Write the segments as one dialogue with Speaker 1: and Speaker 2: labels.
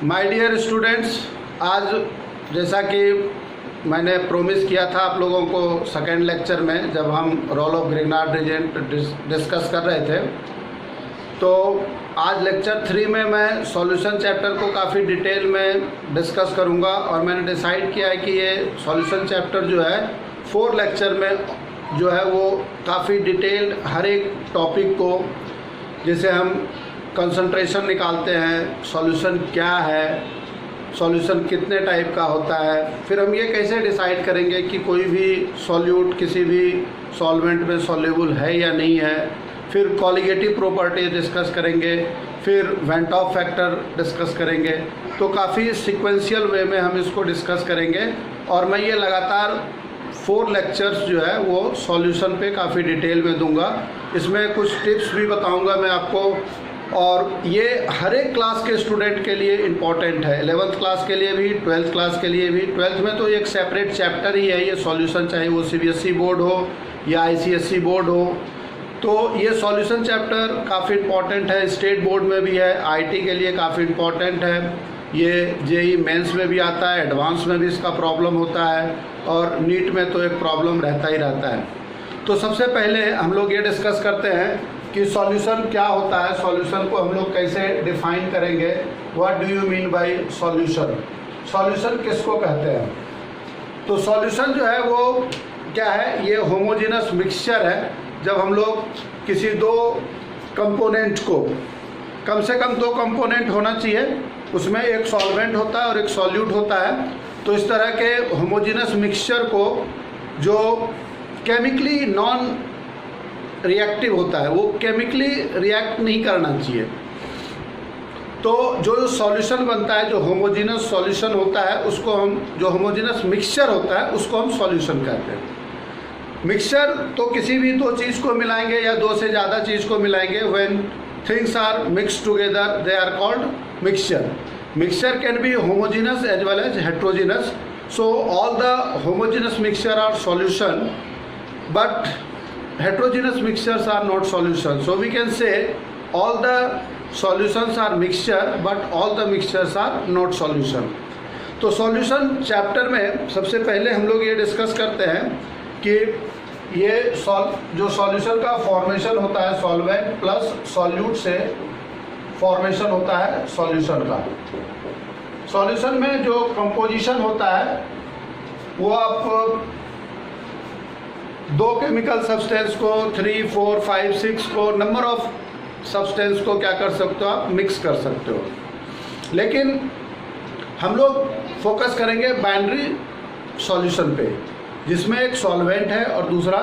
Speaker 1: My dear students, आज जैसा कि मैंने प्रोमिस किया था आप लोगों को सेकेंड लेक्चर में, जब हम role of Grignard reagent discuss कर रहे थे, तो आज लेक्चर 3 में मैं सॉल्यूशन चैप्टर को काफ़ी डिटेल में डिस्कस करूंगा। और मैंने डिसाइड किया है कि ये सॉल्यूशन चैप्टर जो है 4 लेक्चर में जो है वो काफ़ी डिटेल्ड हर एक टॉपिक को, जैसे हम कंसंट्रेशन निकालते हैं, सॉल्यूशन क्या है, सॉल्यूशन कितने टाइप का होता है, फिर हम ये कैसे डिसाइड करेंगे कि कोई भी सॉल्यूट किसी भी सॉल्वेंट में सॉल्युबल है या नहीं है, फिर कॉलिगेटिव प्रॉपर्टीज डिस्कस करेंगे, फिर वेंट ऑफ फैक्टर डिस्कस करेंगे। तो काफ़ी सीक्वेंशियल वे में हम इसको डिस्कस करेंगे और मैं ये लगातार 4 लेक्चर्स जो है वो सॉल्यूशन पे काफ़ी डिटेल में दूंगा। इसमें कुछ टिप्स भी बताऊंगा मैं आपको, और ये हर एक क्लास के स्टूडेंट के लिए इम्पॉर्टेंट है, 11th क्लास के लिए भी, 12th क्लास के लिए भी। 12th में तो एक सेपरेट चैप्टर ही है ये सॉल्यूशन, चाहे वो CBSE बोर्ड हो या ICSE बोर्ड हो। तो ये सॉल्यूशन चैप्टर काफ़ी इम्पॉर्टेंट है, स्टेट बोर्ड में भी है, IT के लिए काफ़ी इम्पॉर्टेंट है, ये JEE मेंस में भी आता है, एडवांस में भी इसका प्रॉब्लम होता है, और नीट में तो एक प्रॉब्लम रहता ही रहता है। तो सबसे पहले हम लोग ये डिस्कस करते हैं कि सॉल्यूशन क्या होता है, सॉल्यूशन को हम लोग कैसे डिफाइन करेंगे। What do you mean bye solution, solution किसको कहते हैं। तो सॉल्यूशन जो है वो क्या है, ये होमोजेनस मिक्सचर है। जब हम लोग किसी 2 कंपोनेंट को, कम से कम 2 कंपोनेंट होना चाहिए, उसमें एक सॉल्वेंट होता है और एक सॉल्यूट होता है। तो इस तरह के होमोजेनस मिक्सचर को जो केमिकली नॉन रिएक्टिव होता है, वो केमिकली रिएक्ट नहीं करना चाहिए, तो जो सॉल्यूशन बनता है, जो होमोजेनस सॉल्यूशन होता है, उसको हम, जो होमोजेनस मिक्सचर होता है उसको हम सॉल्यूशन कहते हैं। मिक्सचर तो किसी भी 2 चीज़ को मिलाएंगे या 2 से ज़्यादा चीज़ को मिलाएंगे, when things are mixed together they are called mixture. Mixture can be homogeneous as well as heterogeneous. So all the homogeneous mixture are solution, but heterogeneous mixtures are not solution. So we can say all the solutions are mixture, but all the mixtures are not solution. तो solution chapter में सबसे पहले हम लोग ये discuss करते हैं कि ये जो सॉल्यूशन का फॉर्मेशन होता है, सॉल्वेंट प्लस सॉल्यूट से फॉर्मेशन होता है सॉल्यूशन का। सॉल्यूशन में जो कंपोजिशन होता है वो आप 2 केमिकल सब्सटेंस को, 3, 4, 5, 6 को, नंबर ऑफ सब्सटेंस को क्या कर सकते हो, आप मिक्स कर सकते हो। लेकिन हम लोग फोकस करेंगे बाइनरी सॉल्यूशन पे, जिसमें एक सॉल्वेंट है और दूसरा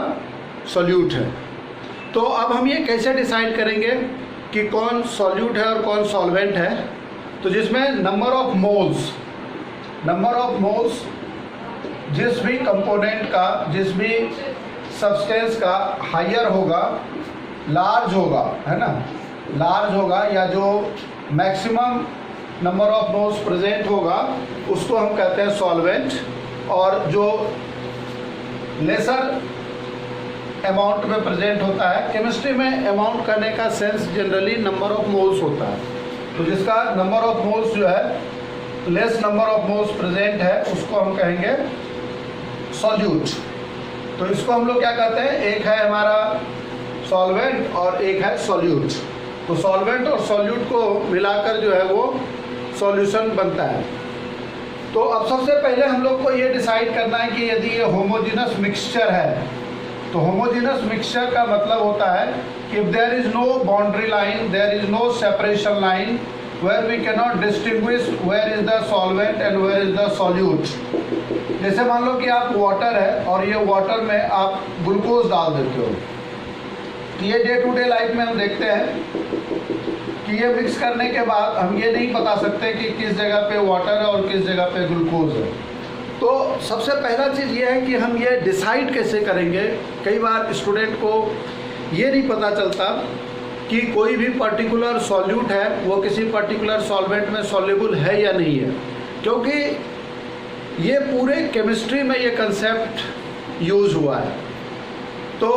Speaker 1: सॉल्यूट है। तो अब हम ये कैसे डिसाइड करेंगे कि कौन सॉल्यूट है और कौन सॉल्वेंट है। तो जिसमें नंबर ऑफ मोल्स जिस भी कंपोनेंट का, जिस भी सब्सटेंस का हायर होगा, लार्ज होगा, है ना, लार्ज होगा, या जो maximum number of moles present होगा उसको हम कहते हैं सॉल्वेंट, और जो लेसर अमाउंट में प्रेजेंट होता है, केमिस्ट्री में अमाउंट करने का sense generally number of moles होता है, तो जिसका नंबर ऑफ मोल्स जो है, less number of moles present है, उसको हम कहेंगे सॉल्यूट। तो इसको हम लोग क्या कहते हैं, एक है हमारा सॉल्वेंट और एक है सॉल्यूट। तो सॉल्वेंट और सॉल्यूट को मिलाकर जो है वो सॉल्यूशन बनता है। तो अब सबसे पहले हम लोग को ये डिसाइड करना है कि यदि ये होमोजेनस मिक्सचर है, तो होमोजेनस मिक्सचर का मतलब होता है कि if there is no boundary line, there is no separation line, where we can not distinguish where is the solvent and where is the solute. जैसे मान लो कि आप वाटर है और ये वाटर में आप ग्लूकोज डाल देते हो, तो ये डे टू डे लाइफ में हम देखते हैं कि ये मिक्स करने के बाद हम ये नहीं बता सकते कि किस जगह पे वाटर है और किस जगह पे ग्लूकोज है। तो सबसे पहला चीज़ ये है कि हम ये डिसाइड कैसे करेंगे। कई बार स्टूडेंट को ये नहीं पता चलता कि कोई भी पर्टिकुलर सॉल्यूट है वो किसी पर्टिकुलर सॉल्वेंट में सॉल्युबल है या नहीं है, क्योंकि ये पूरे केमिस्ट्री में ये कंसेप्ट यूज़ हुआ है। तो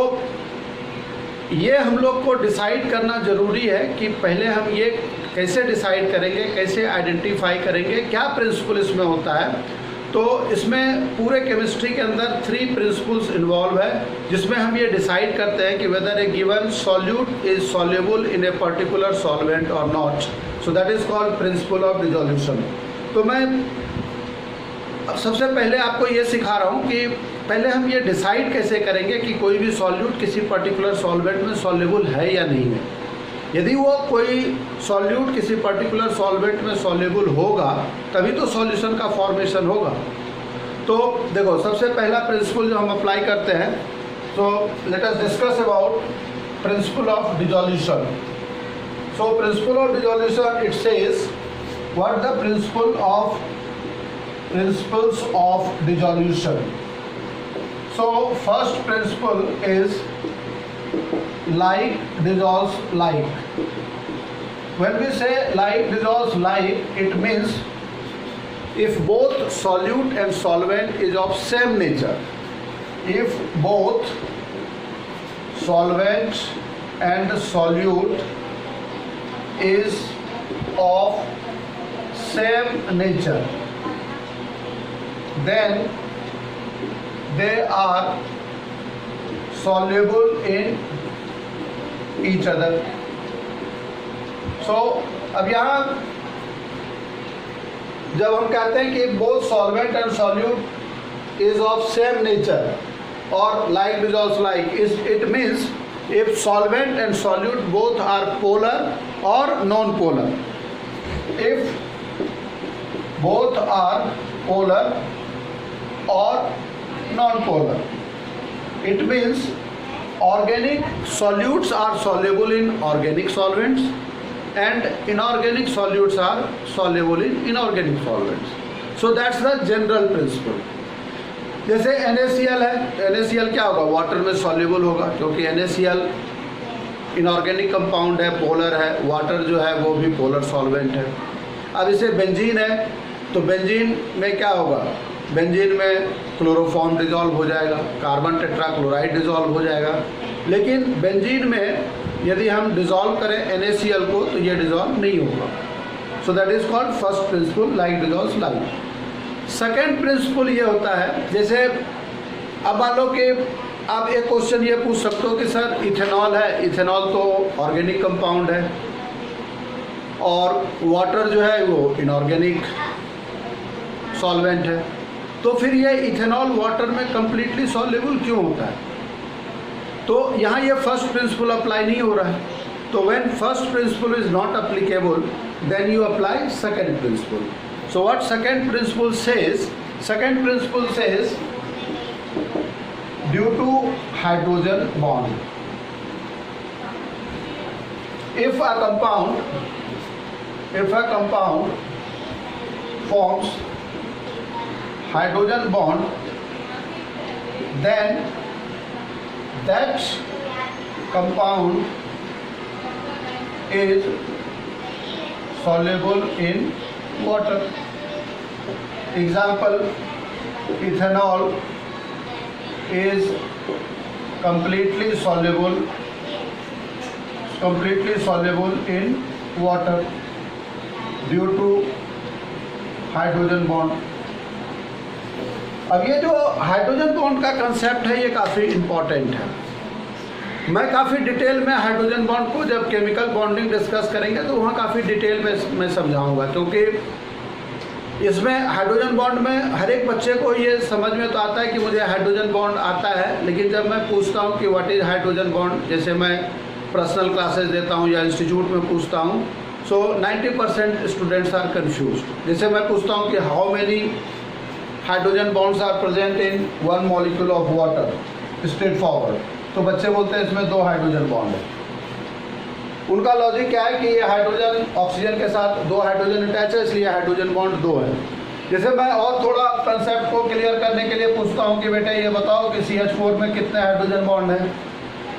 Speaker 1: ये हम लोग को डिसाइड करना ज़रूरी है कि पहले हम ये कैसे डिसाइड करेंगे, कैसे आइडेंटिफाई करेंगे, क्या प्रिंसिपल इसमें होता है। तो इसमें पूरे केमिस्ट्री के अंदर 3 प्रिंसिपल्स इन्वॉल्व है, जिसमें हम ये डिसाइड करते हैं कि whether a given solute is soluble in a particular solvent और not. So that is called principle of dissolution. तो मैं अब सबसे पहले आपको ये सिखा रहा हूँ कि पहले हम ये डिसाइड कैसे करेंगे कि कोई भी सॉल्यूट किसी पर्टिकुलर सॉल्वेंट में सॉल्युबल है या नहीं है। यदि वो कोई सॉल्यूट किसी पर्टिकुलर सॉल्वेंट में सॉल्युबल होगा तभी तो सॉल्यूशन का फॉर्मेशन होगा। तो देखो, सबसे पहला प्रिंसिपल जो हम अप्लाई करते हैं, तो let us discuss about principal of dissolution. So principal of dissolution, it says what the principles of dissolution. So first principle is like dissolves like. When we say like dissolves like, it means if both solute and solvent is of same nature. If both solvent and solute is of same nature, then they are soluble in each other. So अब यहाँ जब हम कहते हैं कि both solvent and solute is of same nature और like dissolves like, it means if solvent and solute both are polar or non-polar. If both are polar or non-polar, it means organic solutes are soluble in organic solvents and inorganic solutes are soluble in inorganic solvents. So that's the general principle. जैसे NaCl है, NaCl क्या होगा, water में soluble होगा, क्योंकि NaCl inorganic compound है, polar है, water जो है वो भी पोलर सॉल्वेंट है। अब इसे बेंजीन है, तो बेंजीन में क्या होगा, बेंजीन में क्लोरोफॉर्म डिजॉल्व हो जाएगा, कार्बन टेट्राक्लोराइड डिजॉल्व हो जाएगा। लेकिन बेंजीन में यदि हम डिजॉल्व करें NaCl को तो ये डिजॉल्व नहीं होगा। So that is called first principle, like dissolves like. Second principle ये होता है, जैसे अब मान लो कि आप एक क्वेश्चन ये पूछ सकते हो कि सर इथेनॉल है, इथेनॉल तो ऑर्गेनिक कंपाउंड है और वाटर जो है वो इनऑर्गेनिक सॉल्वेंट है, तो फिर ये इथेनॉल वाटर में कम्प्लीटली सॉल्युबल क्यों होता है। तो यहाँ ये फर्स्ट प्रिंसिपल अप्लाई नहीं हो रहा है। तो when first principle is not applicable then you apply second principle. So what second principle says, second principle says due to hydrogen bond, if a compound forms hydrogen bond, then that compound is soluble in water. Example, ethanol is completely soluble in water due to hydrogen bond. अब ये जो hydrogen bond का concept है ये काफ़ी important है। मैं काफ़ी डिटेल में हाइड्रोजन बॉन्ड को जब केमिकल बॉन्डिंग डिस्कस करेंगे तो वहाँ काफ़ी डिटेल में मैं समझाऊंगा, क्योंकि इसमें हाइड्रोजन बॉन्ड में हर एक बच्चे को ये समझ में तो आता है कि मुझे हाइड्रोजन बॉन्ड आता है, लेकिन जब मैं पूछता हूँ कि व्हाट इज़ हाइड्रोजन बॉन्ड, जैसे मैं पर्सनल क्लासेस देता हूँ या इंस्टीट्यूट में पूछता हूँ, सो 90% स्टूडेंट्स आर कन्फ्यूज्ड। जैसे मैं पूछता हूँ कि how many hydrogen bonds are present in one molecule of water, straightforward, तो बच्चे बोलते हैं इसमें 2 हाइड्रोजन बॉन्ड है। उनका लॉजिक क्या है कि ये हाइड्रोजन ऑक्सीजन के साथ 2 हाइड्रोजन अटैच है, इसलिए हाइड्रोजन बॉन्ड 2 है। जैसे मैं और थोड़ा कंसेप्ट को क्लियर करने के लिए पूछता हूँ कि बेटा ये बताओ कि CH4 में कितने हाइड्रोजन बॉन्ड हैं,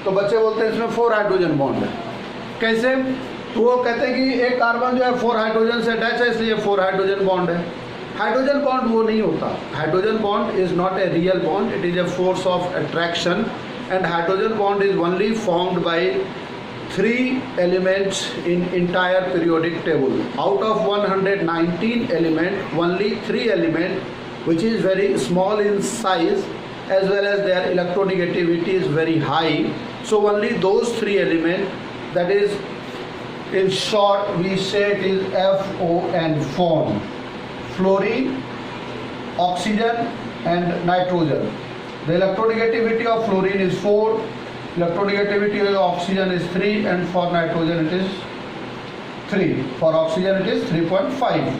Speaker 1: तो बच्चे बोलते हैं इसमें 4 हाइड्रोजन बॉन्ड है। कैसे, तो वो कहते हैं कि एक कार्बन जो है 4 हाइड्रोजन से अटैच है इसलिए 4 हाइड्रोजन बॉन्ड है। हाइड्रोजन बॉन्ड वो नहीं होता। Hydrogen bond is not a real bond, it is a force of attraction, and hydrogen bond is only formed by 3 elements in entire periodic table. Out of 119 element, only 3 element which is very small in size as well as their electronegativity is very high. So only those 3 elements, that is, in short we say it is FON form: fluorine, oxygen and nitrogen. The electronegativity of fluorine is 4, electronegativity of oxygen is 3, and for nitrogen it is 3. For oxygen it is 3.5.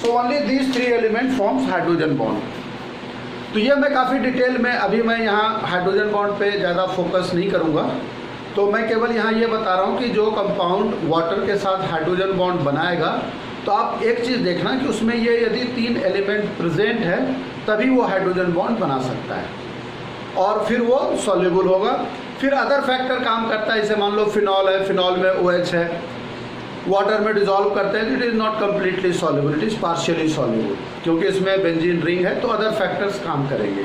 Speaker 1: So only these 3 element forms hydrogen bond. तो ये मैं काफ़ी detail में, अभी मैं यहाँ hydrogen bond पे ज़्यादा फोकस नहीं करूँगा, तो मैं केवल यहाँ ये बता रहा हूँ कि जो कंपाउंड वाटर के साथ हाइड्रोजन बॉन्ड बनाएगा, तो आप एक चीज़ देखना कि उसमें ये यदि 3 एलिमेंट प्रेजेंट है तभी वो हाइड्रोजन बॉन्ड बना सकता है, और फिर वो सॉल्युबल होगा। फिर अदर फैक्टर काम करता है, जैसे मान लो फिनॉल है, फिनॉल में OH है, वाटर में डिजॉल्व करते हैं, it is not completely soluble, it is partially soluble, क्योंकि इसमें बेंजीन रिंग है, तो अदर फैक्टर्स काम करेंगे।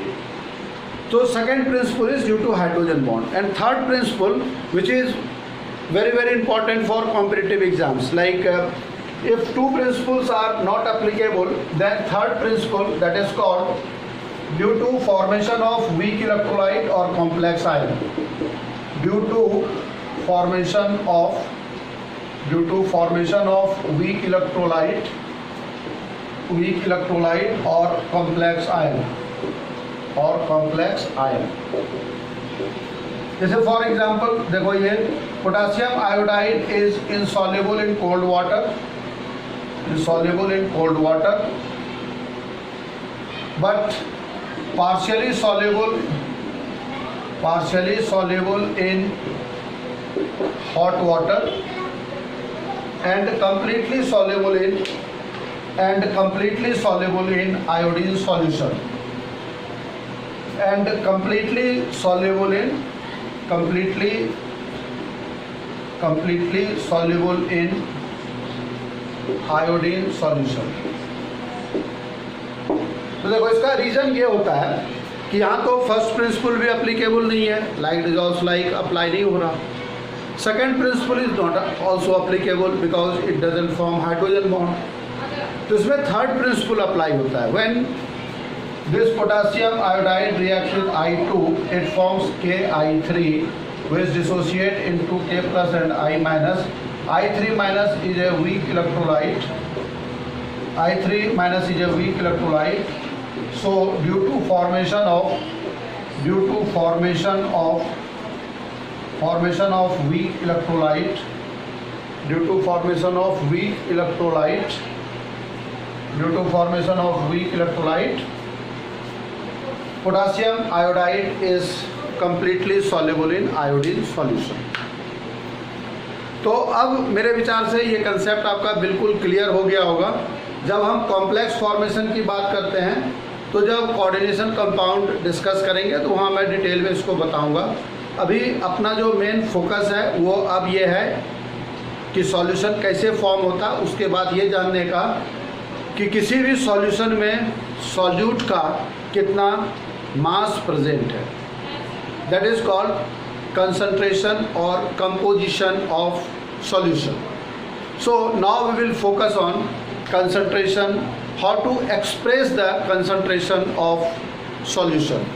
Speaker 1: तो second principle is due to hydrogen bond. And third principle which is very very important for competitive exams, like if 2 principles are not applicable, then third principle, that is called due to formation of weak electrolyte or complex ion, due to formation of weak electrolyte or complex ion, जैसे for example देखो, ये potassium iodide is insoluble in cold water, but partially soluble in hot water and completely soluble in iodine solution, and completely soluble in iodine solution। तो देखो, इसका reason ये होता है कि यहाँ तो फर्स्ट प्रिंसिपल भी अप्लीकेबल नहीं है, लाइक डिजॉल्व्स लाइक अप्लाई नहीं हो रहा। Second principle is not also applicable because it doesn't form hydrogen bond. तो इसमें थर्ड प्रिंसिपल अप्लाई होता है। When this potassium iodide reacts with I2, it forms KI3, which dissociate into K plus and I minus. I3 minus is a weak electrolyte. So due to formation of weak electrolyte, potassium iodide is completely soluble in iodine solution। तो अब मेरे विचार से ये concept आपका बिल्कुल clear हो गया होगा। जब हम कॉम्प्लेक्स फॉर्मेशन की बात करते हैं, तो जब कोऑर्डिनेशन कंपाउंड डिस्कस करेंगे तो वहाँ मैं डिटेल में इसको बताऊंगा। अभी अपना जो मेन फोकस है वो अब ये है कि सॉल्यूशन कैसे फॉर्म होता है, उसके बाद ये जानने का कि किसी भी सॉल्यूशन में सॉल्यूट का कितना मास प्रेजेंट है, दैट इज कॉल्ड कंसंट्रेशन और composition of solution. So now we will focus on concentration, how to express the concentration of solution।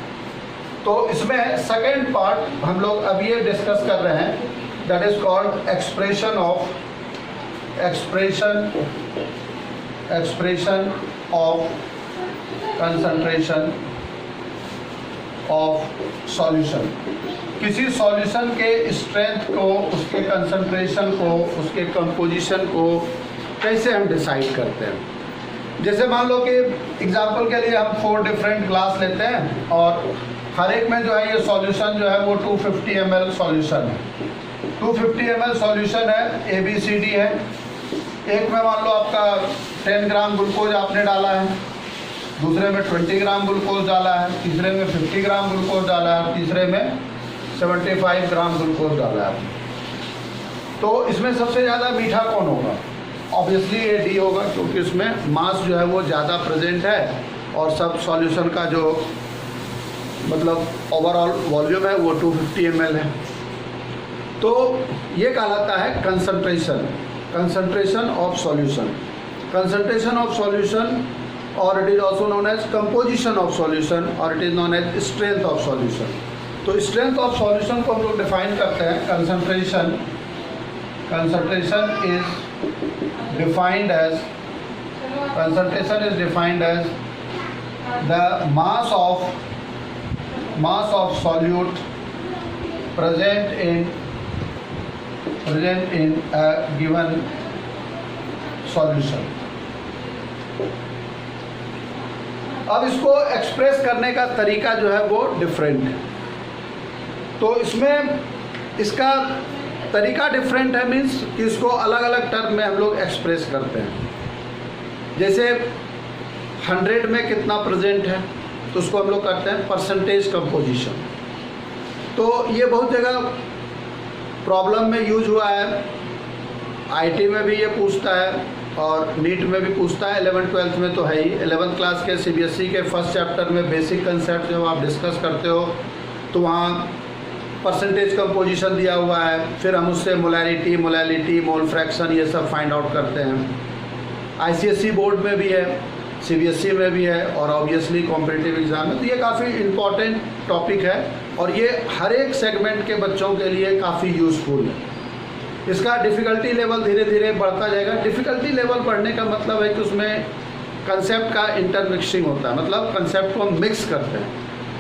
Speaker 1: तो इसमें सेकेंड पार्ट हम लोग अभी ये डिस्कस कर रहे हैं, that is called expression of concentration of solution. किसी सॉल्यूशन के स्ट्रेंथ को, उसके कंसंट्रेशन को, उसके कंपोजिशन को कैसे हम डिसाइड करते हैं। जैसे मान लो कि एग्जांपल के लिए हम 4 डिफरेंट ग्लास लेते हैं और हर एक में जो है ये सॉल्यूशन जो है वो 250 ml सॉल्यूशन है। 250 ml सॉल्यूशन है, ABCD है। एक में मान लो आपका 10 ग्राम ग्लूकोज आपने डाला है, दूसरे में 20 ग्राम ग्लूकोज डाला है, तीसरे में 50 ग्राम ग्लूकोज डाला है, तीसरे में 75 ग्राम ग्लूकोज डाला है। तो इसमें सबसे ज़्यादा मीठा कौन होगा? ऑब्वियसली ये D होगा, क्योंकि इसमें मास जो है वो ज़्यादा प्रेजेंट है और सब सॉल्यूशन का जो मतलब ओवरऑल वॉल्यूम है वो 250 ml है। तो ये कहलाता है concentration of solution. Concentration of solution और it is also known as composition of solution और it is known as strength of solution. तो स्ट्रेंथ ऑफ सॉल्यूशन को हम लोग डिफाइन करते हैं। Concentration is defined as the mass of solute present in a given solution। अब इसको express करने का तरीका जो है वो डिफरेंट है। तो इसमें इसका तरीका डिफरेंट है, मीन्स कि इसको अलग अलग टर्म में हम लोग एक्सप्रेस करते हैं। जैसे 100 में कितना प्रेजेंट है तो उसको हम लोग करते हैं परसेंटेज कंपोजिशन। तो ये बहुत जगह प्रॉब्लम में यूज हुआ है, आईटी में भी ये पूछता है और नीट में भी पूछता है, 11th-12th में तो है ही। 11th क्लास के सीबीएसई के फर्स्ट चैप्टर में बेसिक कंसेप्ट जब आप डिस्कस करते हो तो वहाँ परसेंटेज कंपोजिशन दिया हुआ है, फिर हम उससे मोलैलिटी, मोल फ्रैक्शन ये सब फाइंड आउट करते हैं। आईसीएसई बोर्ड में भी है, सीबीएसई में भी है और ऑब्वियसली कॉम्पिटिटिव एग्जाम में। तो ये काफ़ी इम्पॉर्टेंट टॉपिक है और ये हर एक सेगमेंट के बच्चों के लिए काफ़ी यूज़फुल है। इसका डिफ़िकल्टी लेवल धीरे धीरे बढ़ता जाएगा। डिफ़िकल्टी लेवल बढ़ने का मतलब है कि उसमें कंसेप्ट का इंटरमिक्सिंग होता है, मतलब कंसेप्ट को हम मिक्स करते हैं।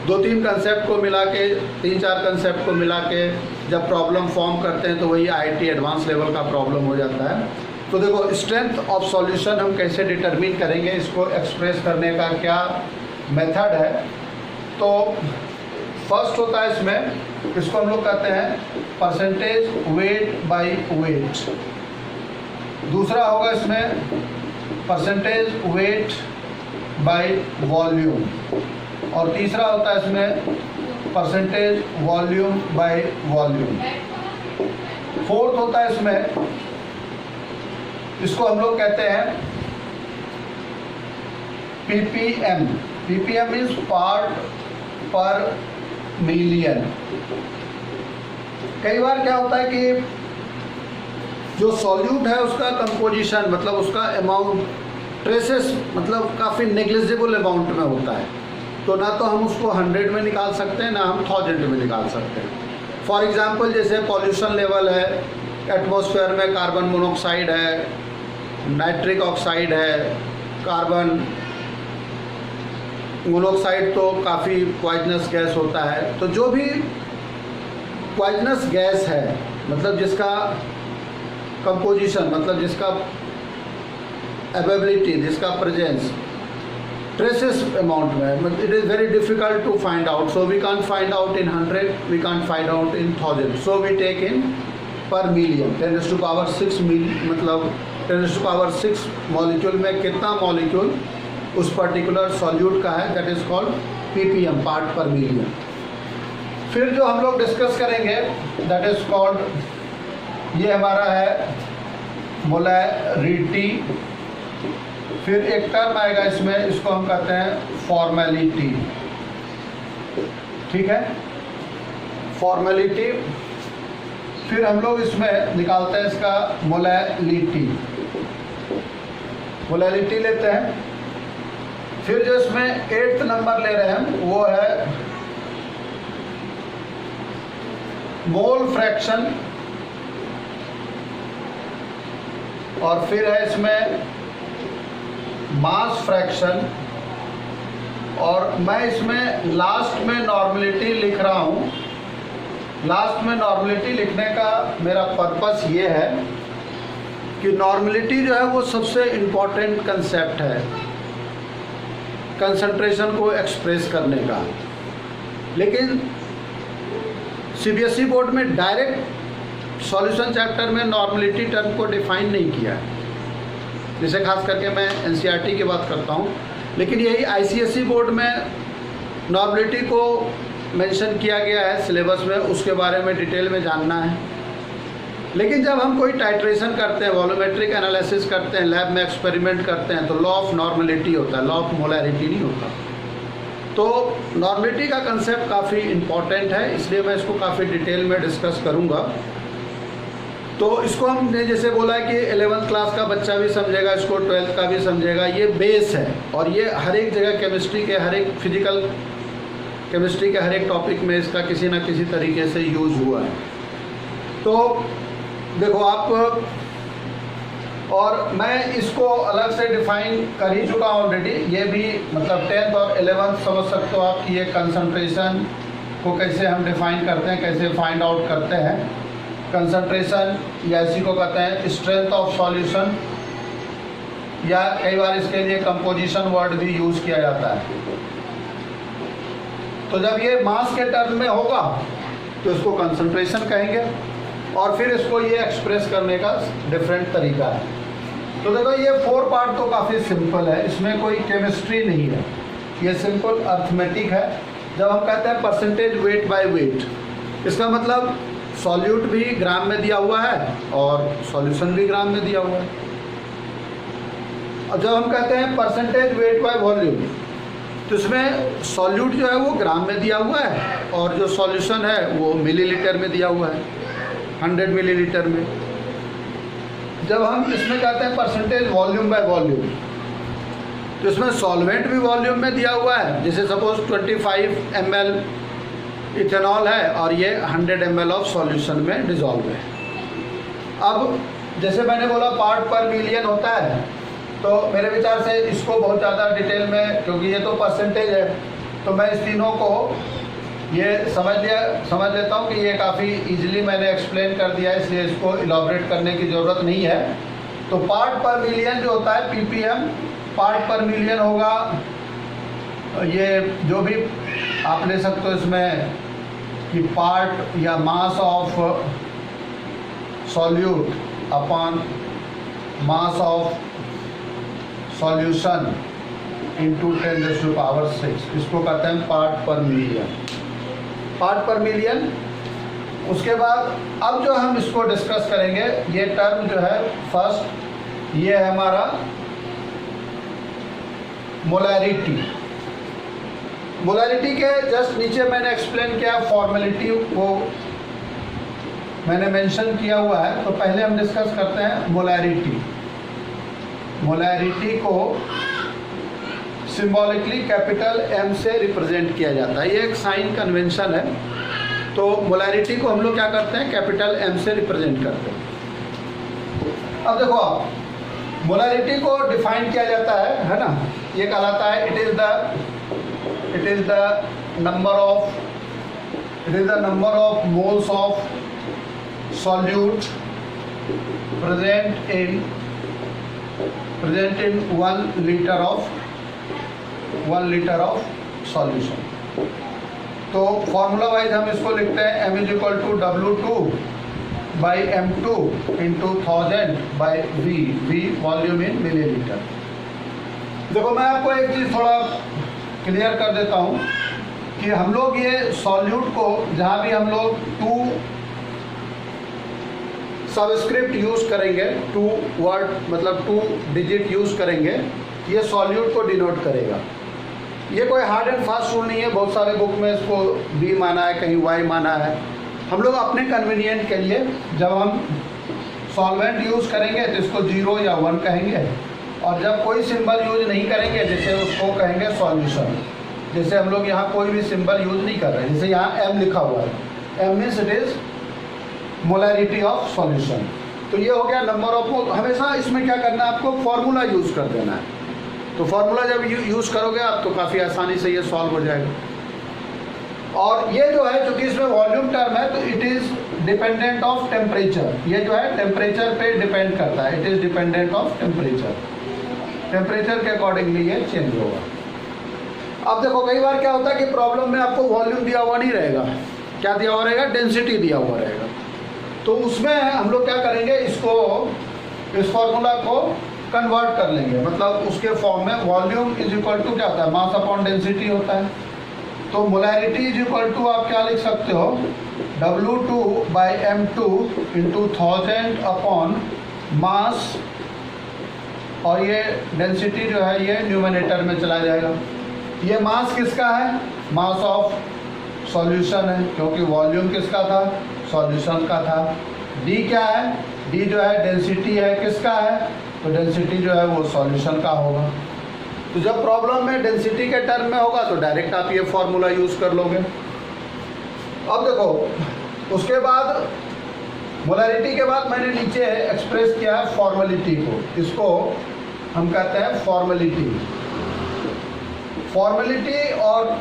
Speaker 1: 2-3 कंसेप्ट को मिला के, 3-4 कंसेप्ट को मिला के जब प्रॉब्लम फॉर्म करते हैं तो वही आईआईटी एडवांस लेवल का प्रॉब्लम हो जाता है। तो देखो, स्ट्रेंथ ऑफ सॉल्यूशन हम कैसे डिटरमिन करेंगे, इसको एक्सप्रेस करने का क्या मेथड है। तो फर्स्ट होता है इसमें, इसको हम लोग कहते हैं परसेंटेज वेट बाय वेट। दूसरा होगा इसमें परसेंटेज वेट बाय वॉल्यूम और तीसरा होता है इसमें percentage volume by volume. Fourth होता है इसमें, इसको हम लोग कहते हैं पीपीएम। पीपीएम इज पार्ट पर मिलियन। कई बार क्या होता है कि जो सॉल्यूट है उसका कंपोजिशन, मतलब उसका अमाउंट, ट्रेसेस मतलब काफ़ी नेग्लिजिबल अमाउंट में होता है, तो ना तो हम उसको 100 में निकाल सकते हैं ना हम 1000 में निकाल सकते हैं। फॉर एग्जांपल जैसे पॉल्यूशन लेवल है, एटमॉस्फेयर में कार्बन मोनोऑक्साइड है, नाइट्रिक ऑक्साइड है, कार्बन मोनोऑक्साइड तो काफ़ी पॉइजनस गैस होता है। तो जो भी पॉइजनस गैस है, मतलब जिसका कंपोजिशन, मतलब जिसका अवेलेबिलिटी, जिसका प्रेजेंस ट्रेसेस अमाउंट में, it is very difficult to find out. So we can't find out in 100, we can't find out in 1000, so we take in per million. 10⁶ मतलब 10⁶ molecule में कितना मॉलिक्यूल उस particular solute का है, that is called ppm, part पर million. फिर जो हम लोग डिस्कस करेंगे दैट इज़ कॉल्ड, ये हमारा है मोलैरिटी। फिर एक टर्म आएगा इसमें, इसको हम कहते हैं फॉर्मेलिटी। ठीक है, फॉर्मेलिटी। फिर हम लोग इसमें निकालते हैं इसका मोलैलिटी। मोलैलिटी लेते हैं। फिर जो इसमें 8th नंबर ले रहे हैं वो है मोल फ्रैक्शन। और फिर है इसमें मास फ्रैक्शन। और मैं इसमें लास्ट में नॉर्मलिटी लिख रहा हूँ। लास्ट में नॉर्मलिटी लिखने का मेरा पर्पस ये है कि नॉर्मलिटी जो है वो सबसे इम्पॉर्टेंट कंसेप्ट है कंसंट्रेशन को एक्सप्रेस करने का। लेकिन सीबीएसई बोर्ड में डायरेक्ट सॉल्यूशन चैप्टर में नॉर्मलिटी टर्म को डिफाइन नहीं किया है, जैसे खास करके मैं एनसीईआरटी की बात करता हूँ। लेकिन यही आईसीएसई बोर्ड में नॉर्मलिटी को मेंशन किया गया है सिलेबस में, उसके बारे में डिटेल में जानना है। लेकिन जब हम कोई टाइट्रेशन करते हैं, वॉल्यूमेट्रिक एनालिसिस करते हैं, लैब में एक्सपेरिमेंट करते हैं, तो लॉ ऑफ नॉर्मलिटी होता है, लॉ ऑफ मोलैरिटी नहीं होता। तो नॉर्मलिटी का कंसेप्ट काफ़ी इम्पॉर्टेंट है, इसलिए मैं इसको काफ़ी डिटेल में डिस्कस करूँगा। तो इसको हमने जैसे बोला है कि 11th क्लास का बच्चा भी समझेगा इसको, 12th का भी समझेगा, ये बेस है और ये हर एक जगह केमिस्ट्री के हर एक फिजिकल केमिस्ट्री के हर एक टॉपिक में इसका किसी ना किसी तरीके से यूज़ हुआ है। तो देखो आप, और मैं इसको अलग से डिफाइन कर ही चुका हूँ ऑलरेडी, ये भी मतलब 10th और 11th समझ सकते हो आप कि ये कंसंट्रेशन को कैसे हम डिफाइन करते हैं, कैसे फाइंड आउट करते हैं। कंसंट्रेशन या इसी को कहते हैं स्ट्रेंथ ऑफ सॉल्यूशन, या कई बार इसके लिए कंपोजिशन वर्ड भी यूज़ किया जाता है। तो जब ये मास के टर्म में होगा तो इसको कंसंट्रेशन कहेंगे, और फिर इसको ये एक्सप्रेस करने का डिफरेंट तरीका है। तो देखो ये 4 पार्ट तो काफ़ी सिंपल है, इसमें कोई केमिस्ट्री नहीं है, ये सिंपल अर्थमेटिक है। जब हम कहते हैं परसेंटेज वेट बाय वेट, इसका मतलब सॉल्यूट भी ग्राम में दिया हुआ है और सॉल्यूशन भी ग्राम में दिया हुआ है। और जब हम कहते हैं परसेंटेज वेट बाय वॉल्यूम, तो इसमें सॉल्यूट जो है वो ग्राम में दिया हुआ है और जो सॉल्यूशन है वो मिलीलीटर में दिया हुआ है, 100 मिलीलीटर में। जब हम इसमें कहते हैं परसेंटेज वॉल्यूम बाय वॉल्यूम, तो इसमें सॉल्वेंट भी वॉल्यूम में दिया हुआ है। जैसे सपोज 25 ml इथेनॉल है और ये 100 ml ऑफ सॉल्यूशन में डिजॉल्व है। अब जैसे मैंने बोला पार्ट पर मिलियन होता है, तो मेरे विचार से इसको बहुत ज़्यादा डिटेल में, क्योंकि ये तो परसेंटेज है, तो मैं इस तीनों को ये समझ लेता हूँ कि ये काफ़ी इजीली मैंने एक्सप्लेन कर दिया है, इसलिए इसको इलाबोरेट करने की ज़रूरत नहीं है। तो पार्ट पर मिलियन जो होता है ppm, पार्ट पर मिलियन होगा, ये जो भी आप ले सकते हो इसमें कि पार्ट या mass of solute upon mass of solution into 10⁶, इसको कहते हैं पार्ट पर मिलियन, पार्ट पर मिलियन। उसके बाद अब जो हम इसको डिस्कस करेंगे, ये टर्म जो है फर्स्ट, ये है हमारा मोलैरिटी। मोलैरिटी के जस्ट नीचे मैंने एक्सप्लेन किया, फॉर्मेलिटी वो मैंने मेंशन किया हुआ है। तो पहले हम डिस्कस करते हैं मोलैरिटी। मोलैरिटी को सिंबॉलिकली कैपिटल M से रिप्रेजेंट किया जाता है, ये एक साइन कन्वेंशन है। तो मोलैरिटी को हम लोग क्या करते हैं, कैपिटल M से रिप्रेजेंट करते हैं। अब देखो आप, मोलैरिटी को डिफाइन किया जाता है ना, ये कहलाता है it is the number of moles of solute present in 1 litre of solution. तो फॉर्मूला वाइज हम इसको लिखते हैं M = W2/M2 × 1000/V, V volume इन मिलीलीटर। देखो मैं आपको एक चीज़ थोड़ा क्लियर कर देता हूँ कि हम लोग ये सॉल्यूट को जहाँ भी हम लोग 2 सबस्क्रिप्ट यूज़ करेंगे, 2 वर्ड मतलब 2 डिजिट यूज़ करेंगे, ये सॉल्यूट को डिनोट करेगा। ये कोई हार्ड एंड फास्ट रूल नहीं है, बहुत सारे बुक में इसको B माना है, कहीं Y माना है। हम लोग अपने कन्वीनियंट के लिए जब हम सॉल्वेंट यूज़ करेंगे तो इसको 0 या 1 कहेंगे, और जब कोई सिंबल यूज नहीं करेंगे जैसे उसको कहेंगे सॉल्यूशन। जैसे हम लोग यहाँ कोई भी सिंबल यूज नहीं कर रहे हैं, जैसे यहाँ M लिखा हुआ है, M means it is molarity of solution. तो ये हो गया नंबर ऑफ मोल। हमेशा इसमें क्या करना है, आपको फॉर्मूला यूज़ कर देना है। तो फार्मूला जब यूज़ करोगे आप तो काफ़ी आसानी से ये सॉल्व हो जाएगा। और ये जो है चूँकि इसमें वॉल्यूम टर्म है, तो it is dependent of temperature. ये जो है टेम्परेचर पे डिपेंड करता है, it is dependent of temperature. Temperature के अकॉर्डिंगली ये चेंज होगा। अब देखो कई बार क्या होता है कि प्रॉब्लम में आपको वॉल्यूम दिया हुआ नहीं रहेगा, क्या दिया हुआ रहेगा, डेंसिटी दिया हुआ रहेगा। तो उसमें हम लोग क्या करेंगे, इस फॉर्मूला को कन्वर्ट कर लेंगे, मतलब उसके फॉर्म में वॉल्यूम इज इक्वल टू क्या होता है, मास अपॉन डेंसिटी होता है। तो मोलैरिटी इज इक्वल टू आप क्या लिख सकते हो, W2/M2 × 1000 अपॉन मास, और ये डेंसिटी जो है ये न्यूमरेटर में चला जाएगा। ये मास किसका है, मास ऑफ सॉल्यूशन है, क्योंकि वॉल्यूम किसका था, सॉल्यूशन का था। डी क्या है, डी जो है डेंसिटी है, किसका है, तो डेंसिटी जो है वो सॉल्यूशन का होगा। तो जब प्रॉब्लम में डेंसिटी के टर्म में होगा तो डायरेक्ट आप ये फॉर्मूला यूज़ कर लोगे। अब देखो उसके बाद मोलैरिटी के बाद मैंने नीचे एक्सप्रेस किया है फॉर्मेलिटी को, इसको हम कहते हैं फॉर्मेलिटी। फॉर्मेलिटी और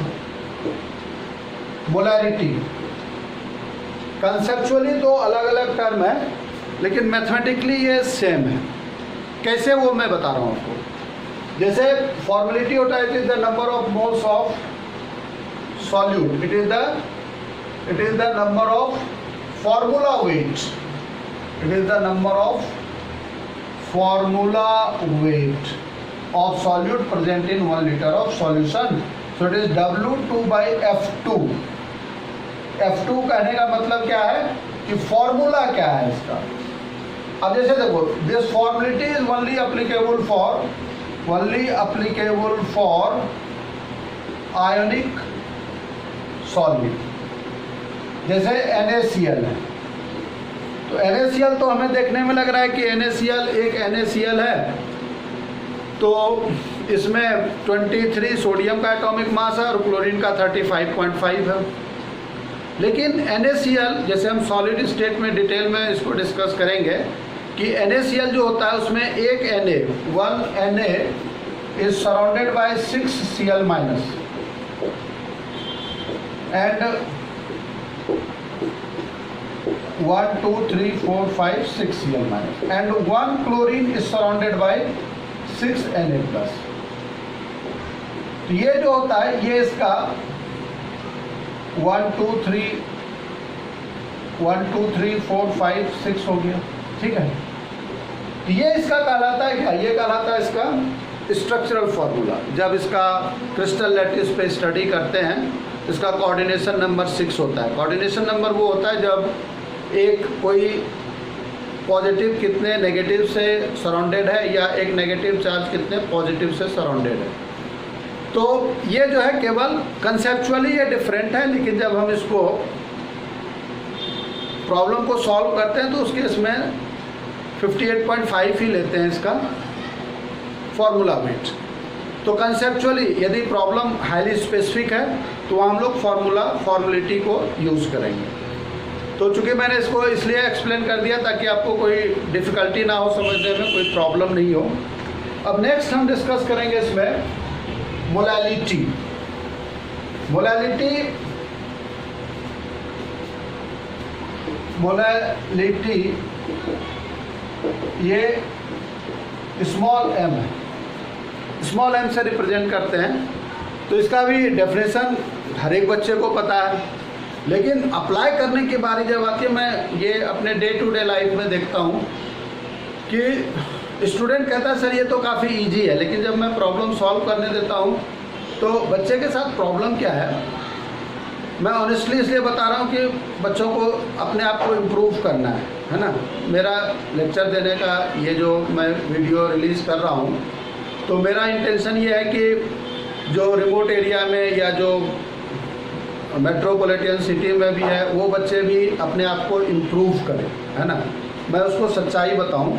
Speaker 1: मोलैरिटी कंसेप्चुअली दो अलग अलग टर्म है, लेकिन मैथमेटिकली ये सेम है। कैसे, वो मैं बता रहा हूँ आपको। जैसे फॉर्मेलिटी होता है, it is the number of moles of solute, it is the number of formula weight, it is the number of formula weight of solute present in 1 liter of solution, so it is W2 by F2। F2 कहने का मतलब क्या है कि formula क्या है इसका। अब जैसे देखो, this formality is only applicable for ionic solute, जैसे NaCl है। तो NaCl तो हमें देखने में लग रहा है कि NaCl एक NaCl है, तो इसमें 23 सोडियम का एटॉमिक मास है और क्लोरीन का 35.5 है। लेकिन NaCl, जैसे हम सॉलिड स्टेट में डिटेल में इसको डिस्कस करेंगे कि NaCl जो होता है उसमें एक Na, 1 Na is surrounded by 6 Cl minus and 1 2 3 4 5 6 Cl minus and 1 chlorine is surrounded by 6 Na plus। तो ये जो होता है ये इसका 1 2 3 4 5 6 हो गया, ठीक है। तो ये इसका कहलाता है क्या, ये कहलाता है इसका स्ट्रक्चरल फॉर्मूला। जब इसका क्रिस्टल लैटिस पे स्टडी करते हैं इसका कोऑर्डिनेशन नंबर 6 होता है। कोऑर्डिनेशन नंबर वो होता है जब एक कोई पॉजिटिव कितने नेगेटिव से सराउंडेड है या एक नेगेटिव चार्ज कितने पॉजिटिव से सराउंडेड है। तो ये जो है केवल कंसेप्चुअली ये डिफरेंट है, लेकिन जब हम इसको प्रॉब्लम को सॉल्व करते हैं तो उसके इसमें 58.5 ही लेते हैं इसका फॉर्मूला वेट। तो कंसेप्चुअली यदि प्रॉब्लम हाईली स्पेसिफिक है तो हम लोग फॉर्मेलिटी को यूज़ करेंगे। तो चूँकि मैंने इसको इसलिए एक्सप्लेन कर दिया ताकि आपको कोई डिफ़िकल्टी ना हो समझने में, कोई प्रॉब्लम नहीं हो। अब नेक्स्ट हम डिस्कस करेंगे इसमें मोलैलिटी। मोलैलिटी ये स्मॉल m है, स्मॉल m से रिप्रेजेंट करते हैं। तो इसका भी डेफिनेशन हर एक बच्चे को पता है, लेकिन अप्लाई करने की बारी जब आती है, मैं ये अपने डे टू डे लाइफ में देखता हूँ कि स्टूडेंट कहता है सर ये तो काफ़ी इजी है, लेकिन जब मैं प्रॉब्लम सॉल्व करने देता हूँ तो बच्चे के साथ प्रॉब्लम क्या है, मैं ऑनेस्टली इसलिए बता रहा हूँ कि बच्चों को अपने आप को इम्प्रूव करना है ना। मेरा लेक्चर देने का ये जो मैं वीडियो रिलीज़ कर रहा हूँ, तो मेरा इंटेंशन ये है कि जो रिमोट एरिया में या जो मेट्रोपॉलिटन सिटी में भी है वो बच्चे भी अपने आप को इम्प्रूव करें, है ना। मैं उसको सच्चाई बताऊं,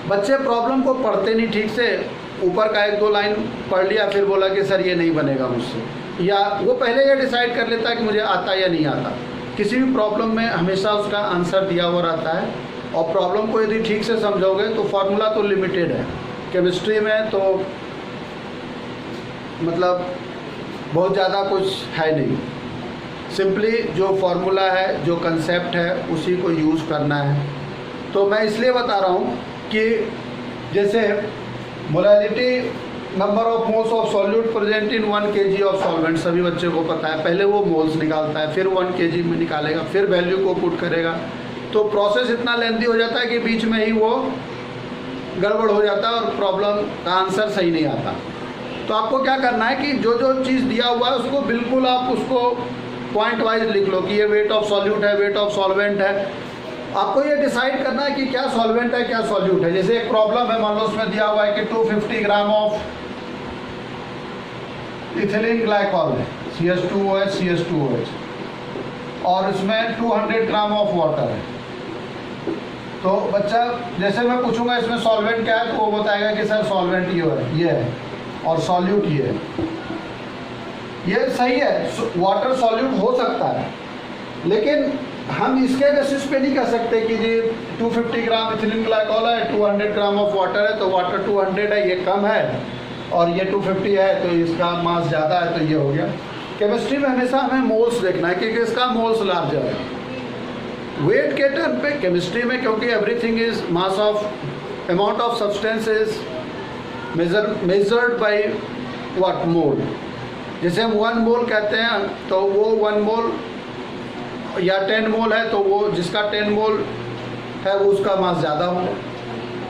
Speaker 1: बच्चे प्रॉब्लम को पढ़ते नहीं ठीक से, ऊपर का 1-2 लाइन पढ़ लिया फिर बोला कि सर ये नहीं बनेगा मुझसे, या वो पहले ये डिसाइड कर लेता है कि मुझे आता या नहीं आता। किसी भी प्रॉब्लम में हमेशा उसका आंसर दिया हुआ रहता है, और प्रॉब्लम को यदि ठीक से समझोगे तो फार्मूला तो लिमिटेड है। केमिस्ट्री में तो मतलब बहुत ज़्यादा कुछ है नहीं, सिंपली जो फार्मूला है, जो कंसेप्ट है, उसी को यूज़ करना है। तो मैं इसलिए बता रहा हूँ कि जैसे molality number of moles of solute present in 1 kg of solvent, सभी बच्चे को पता है। पहले वो मोल्स निकालता है, फिर 1 kg में निकालेगा, फिर वैल्यू को पुट करेगा। तो प्रोसेस इतना लेंथी हो जाता है कि बीच में ही वो गड़बड़ हो जाता है और प्रॉब्लम का आंसर सही नहीं आता। तो आपको क्या करना है कि जो जो चीज़ दिया हुआ है उसको बिल्कुल आप उसको पॉइंट वाइज लिख लो कि ये वेट ऑफ सॉल्यूट है, वेट ऑफ सॉल्वेंट है। आपको ये डिसाइड करना है कि क्या सॉल्वेंट है, क्या सॉल्यूट है। जैसे एक प्रॉब्लम है, मान लो उसमें दिया हुआ है कि 250 ग्राम ऑफ इथिलीन ग्लाइकॉल है, CH2OH CH2OH, और इसमें 200 ग्राम ऑफ वाटर है। तो बच्चा जैसे मैं पूछूंगा इसमें सॉल्वेंट क्या है तो वो बताएगा कि सर सॉल्वेंट ये है और सॉल्यूट ये है। ये सही है, वाटर सॉल्यूट हो सकता है, लेकिन हम इसके बेसिस पे नहीं कह सकते कि जी 250 ग्राम इथिलीन ग्लाइकॉल है, 200 ग्राम ऑफ वाटर है, तो वाटर 200 है, ये कम है, और ये 250 है तो इसका मास ज़्यादा है, तो ये हो गया। केमिस्ट्री में हमेशा हमें मोल्स देखना है क्योंकि इसका मोल्स लार्जर है। वेट के टर्म पे केमिस्ट्री में, क्योंकि everything is mass of amount of substance is measured by what mole. जैसे हम 1 मोल कहते हैं तो वो 1 मोल या 10 मोल है तो वो जिसका 10 मोल है वो उसका मास ज़्यादा होगा,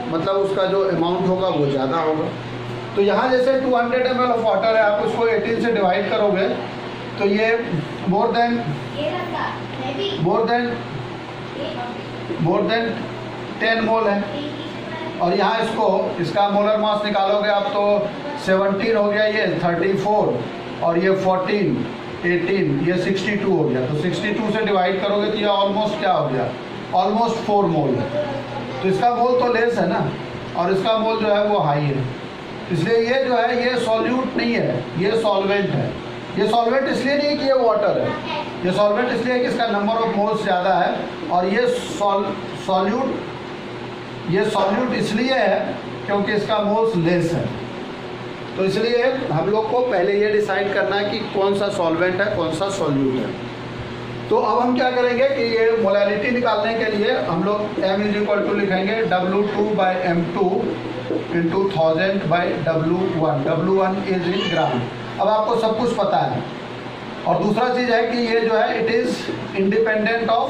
Speaker 1: मतलब उसका जो अमाउंट होगा वो ज़्यादा होगा। तो यहाँ जैसे 200 ml ऑफ वाटर है, आप उसको 18 से डिवाइड करोगे तो ये मोर देन 10 मोल है, और यहाँ इसका मोलर मास निकालोगे आप तो 17 हो गया, ये 34 और ये 14, 18, ये 62 हो गया। तो 62 से डिवाइड करोगे तो ये ऑलमोस्ट क्या हो गया, ऑलमोस्ट 4 मोल है। तो इसका मोल तो लेस है ना, और इसका मोल जो है वो हाई है, इसलिए ये जो है ये सॉल्यूट नहीं है, ये सॉल्वेंट है। ये सॉल्वेंट इसलिए नहीं कि ये वाटर है, ये सॉल्वेंट इसलिए है कि इसका नंबर ऑफ मोल्स ज़्यादा है, और ये सॉल्यूट इसलिए है क्योंकि इसका मोल्स लेस है। तो इसलिए हम लोग को पहले ये डिसाइड करना है कि कौन सा सॉल्वेंट है, कौन सा सॉल्यूट है। तो अब हम क्या करेंगे कि ये मोलैलिटी निकालने के लिए हम लोग m = लिखेंगे W2/m2 × 1000/W1। W1 is in ग्राम। अब आपको सब कुछ पता है। और दूसरा चीज़ है कि ये जो है it is independent of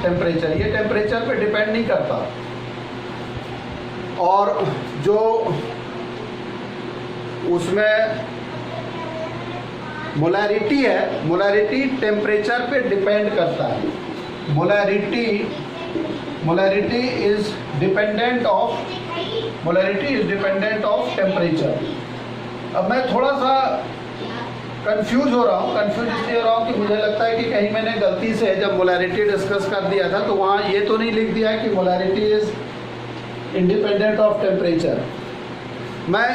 Speaker 1: temperature. ये टेम्परेचर पे डिपेंड नहीं करता, और जो उसमें मोलैरिटी है, मोलैरिटी टेम्परेचर पे डिपेंड करता है। Molarity is dependent of temperature. अब मैं थोड़ा सा कंफ्यूज हो रहा हूँ इसलिए हो रहा हूँ कि मुझे लगता है कि कहीं मैंने गलती से जब मोलैरिटी डिस्कस कर दिया था तो वहाँ ये तो नहीं लिख दिया है कि molarity is independent of temperature. मैं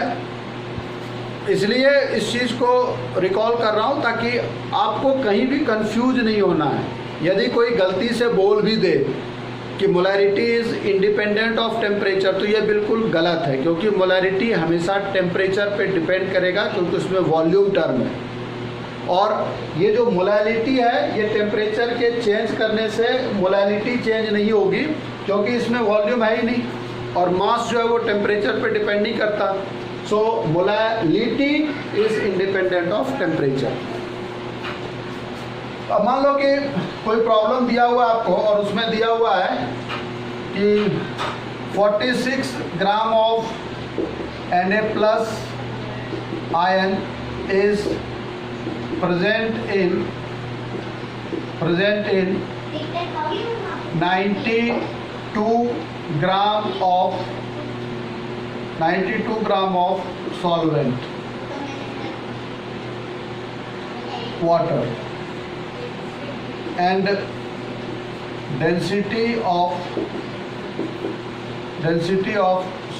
Speaker 1: इसलिए इस चीज़ को रिकॉल कर रहा हूँ ताकि आपको कहीं भी कंफ्यूज नहीं होना है। यदि कोई गलती से बोल भी दे कि molarity is independent of temperature तो ये बिल्कुल गलत है, क्योंकि मोलैरिटी हमेशा टेम्परेचर पे डिपेंड करेगा, क्योंकि उसमें वॉल्यूम टर्म है। और ये जो मोलैलिटी है ये टेम्परेचर के चेंज करने से मोलैलिटी चेंज नहीं होगी, क्योंकि इसमें वॉल्यूम है ही नहीं, और मास जो है वो टेम्परेचर पे डिपेंड नहीं करता। So molality is independent of temperature. अब मान लो कि कोई प्रॉब्लम दिया हुआ आपको और उसमें दिया हुआ है कि 46 gram of Na+ ion is present in 92 gram of solvent water, and density of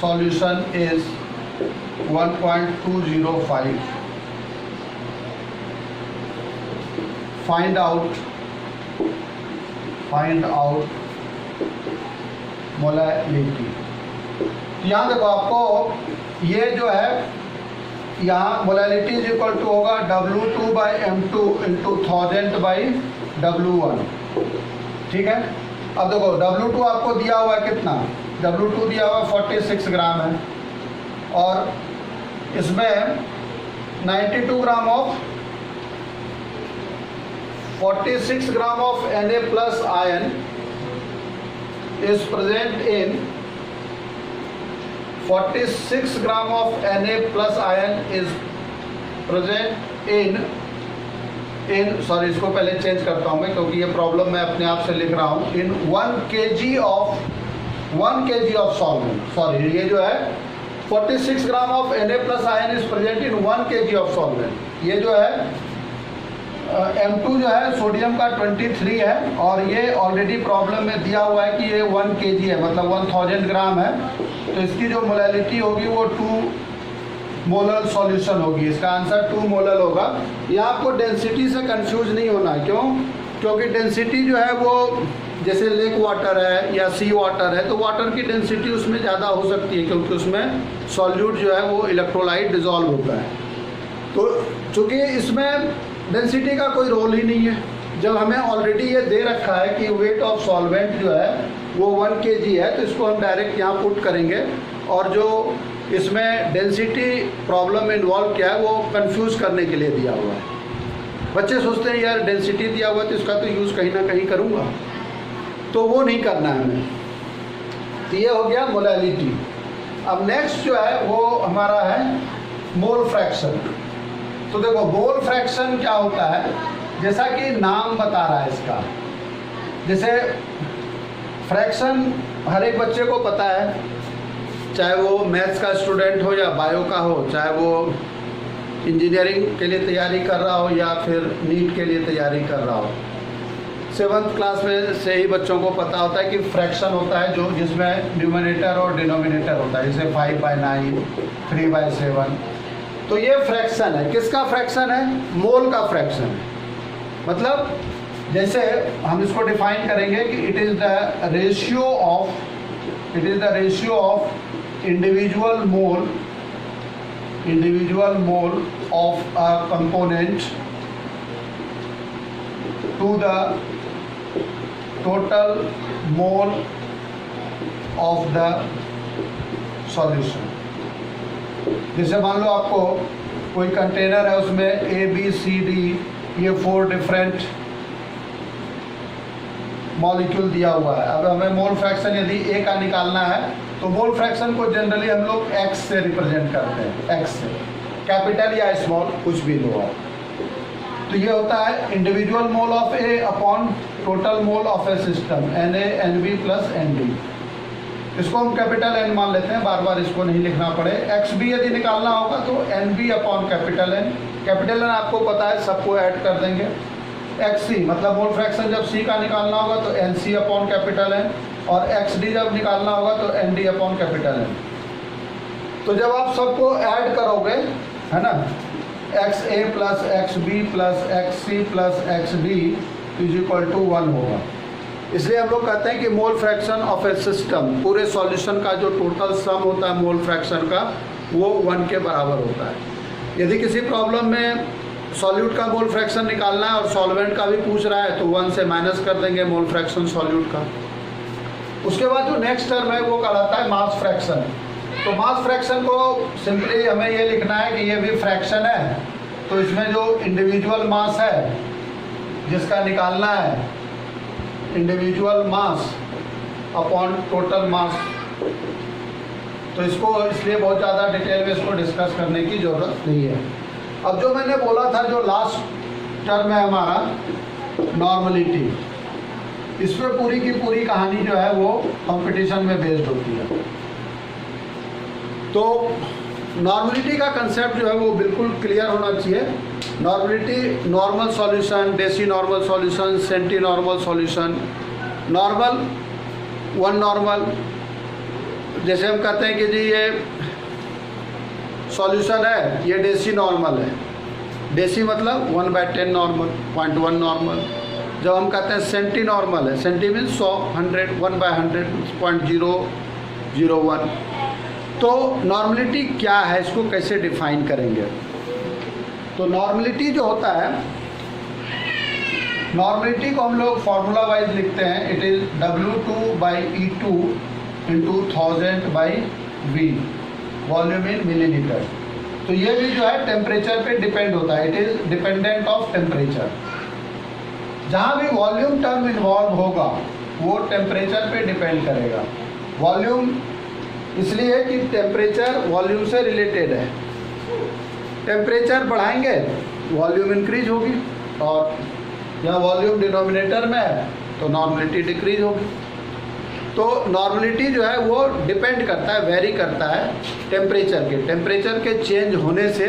Speaker 1: solution is 1.205. Find out molality. यहाँ देखो आपको ये जो है यहाँ मोलैलिटी इज इक्वल टू होगा W2/m2 × 1000/W1। ठीक है। अब देखो W2 आपको दिया हुआ है कितना, W2 दिया हुआ 46 ग्राम है, और इसमें 92 gram of 46 gram of Na+ ion is present in 46 gram of Na+ ion is present in sorry इसको पहले चेंज करता हूँ मैं, क्योंकि ये प्रॉब्लम मैं अपने आप से लिख रहा हूँ। इन 1 kg ऑफ सॉल्वेंट, सॉरी ये जो है 46 gram of Na+ ion is present in 1 kg of solvent. ये जो है M2 जो है सोडियम का 23 है और ये ऑलरेडी प्रॉब्लम में दिया हुआ है कि ये 1 kg है, मतलब 1000 ग्राम है। तो इसकी जो मोलैलिटी होगी वो 2 मोलर सॉल्यूशन होगी। इसका आंसर 2 मोलर होगा। ये आपको डेंसिटी से कंफ्यूज नहीं होना। क्यों? क्योंकि डेंसिटी जो है वो जैसे लेक वाटर है या सी वाटर है, तो वाटर की डेंसिटी उसमें ज़्यादा हो सकती है क्योंकि उसमें सॉल्यूट जो है वो इलेक्ट्रोलाइट डिजॉल्व होता है। तो चूँकि इसमें डेंसिटी का कोई रोल ही नहीं है, जब हमें ऑलरेडी ये दे रखा है कि वेट ऑफ सॉल्वेंट जो है वो 1 kg है, तो इसको हम डायरेक्ट यहाँ पुट करेंगे। और जो इसमें डेंसिटी प्रॉब्लम इन्वॉल्व किया है वो कंफ्यूज करने के लिए दिया हुआ है। बच्चे सोचते हैं यार डेंसिटी दिया हुआ है तो इसका तो यूज़ कहीं ना कहीं करूँगा, तो वो नहीं करना है हमें। तो ये हो गया मोलैलिटी। अब नेक्स्ट जो है वो हमारा है मोल फ्रैक्शन। तो देखो मोल फ्रैक्शन क्या होता है, जैसा कि नाम बता रहा है इसका। जैसे फ्रैक्शन हर एक बच्चे को पता है, चाहे वो मैथ्स का स्टूडेंट हो या बायो का हो, चाहे वो इंजीनियरिंग के लिए तैयारी कर रहा हो या फिर नीट के लिए तैयारी कर रहा हो। 7th क्लास में से ही बच्चों को पता होता है कि फ्रैक्शन होता है जो जिसमें न्यूमरेटर और डिनोमिनेटर होता है, जैसे 5/9, 3/7। तो ये फ्रैक्शन है। किसका फ्रैक्शन है? मोल का फ्रैक्शन है। मतलब जैसे हम इसको डिफाइन करेंगे कि it is the ratio of individual mole of a component to the total mole of the solution. जैसे मान लो आपको कोई कंटेनर है, उसमें A, B, C, D ये 4 डिफरेंट मॉलिक्यूल दिया हुआ है। अब हमें मोल फ्रैक्शन यदि A का निकालना है तो मोल फ्रैक्शन को जनरली हम लोग X से रिप्रेजेंट करते हैं, X से, कैपिटल या स्मॉल कुछ भी लो आप। तो ये होता है individual mole of A upon total mole of a system, Na, Nb plus Nd। इसको हम कैपिटल N मान लेते हैं, बार बार इसको नहीं लिखना पड़े। XB यदि निकालना होगा तो Nb upon capital N। Capital N आपको पता है, सबको ऐड कर देंगे। XC मतलब मोल फ्रैक्शन जब C का निकालना होगा तो NC अपॉन कैपिटल N, और XD जब निकालना होगा तो ND अपॉन कैपिटल N। तो जब आप सबको ऐड करोगे, है ना, XA plus XB plus XC plus XD is equal to 1 होगा। इसलिए हम लोग कहते हैं कि mole fraction of a system, पूरे सॉल्यूशन का जो टोटल सम होता है मोल फ्रैक्शन का, वो 1 के बराबर होता है। यदि किसी प्रॉब्लम में सॉल्यूट का मोल फ्रैक्शन निकालना है और सॉल्वेंट का भी पूछ रहा है तो 1 से माइनस कर देंगे मोल फ्रैक्शन सॉल्यूट का। उसके बाद जो नेक्स्ट टर्म है वो कहलाता है मास फ्रैक्शन। तो मास फ्रैक्शन को सिंपली हमें ये लिखना है कि ये भी फ्रैक्शन है, तो इसमें जो इंडिविजुअल मास है जिसका निकालना है, individual mass upon total mass. तो इसको इसलिए बहुत ज़्यादा डिटेल में इसको डिस्कस करने की ज़रूरत नहीं है। अब जो मैंने बोला था, जो लास्ट टर्म है हमारा नॉर्मलिटी, इस पर पूरी की पूरी कहानी जो है वो कंपटीशन में बेस्ड होती है। तो नॉर्मलिटी का कंसेप्ट जो है वो बिल्कुल क्लियर होना चाहिए। Normality, normal solution, deci normal solution, centi normal solution. Normal, one normal, जैसे हम कहते हैं कि जी ये सॉल्यूशन है, ये डेसी नॉर्मल है। डेसी मतलब 1/10 नॉर्मल, 0.1 नॉर्मल। जब हम कहते हैं सेंटी नॉर्मल है, सेंटी मीन्स 100, 100, 1/100, 0.001। तो नॉर्मलिटी क्या है, इसको कैसे डिफाइन करेंगे? तो नॉर्मलिटी जो होता है, नॉर्मलिटी को हम लोग फार्मूला वाइज लिखते हैं। It is W2/E2 into 1000/V, volume in millilitre. तो ये भी जो है टेम्परेचर पे डिपेंड होता है। It is dependent of temperature. जहाँ भी वॉल्यूम टर्म इन्वॉल्व होगा वो टेम्परेचर पे डिपेंड करेगा। वॉल्यूम इसलिए कि टेम्परेचर वॉल्यूम से रिलेटेड है। टेम्परेचर बढ़ाएंगे वॉल्यूम इंक्रीज होगी, और या वॉल्यूम डिनोमिनेटर में है तो नॉर्मलिटी डिक्रीज होगी। तो नॉर्मलिटी जो है वो डिपेंड करता है, वेरी करता है टेम्परेचर के। टेम्परेचर के चेंज होने से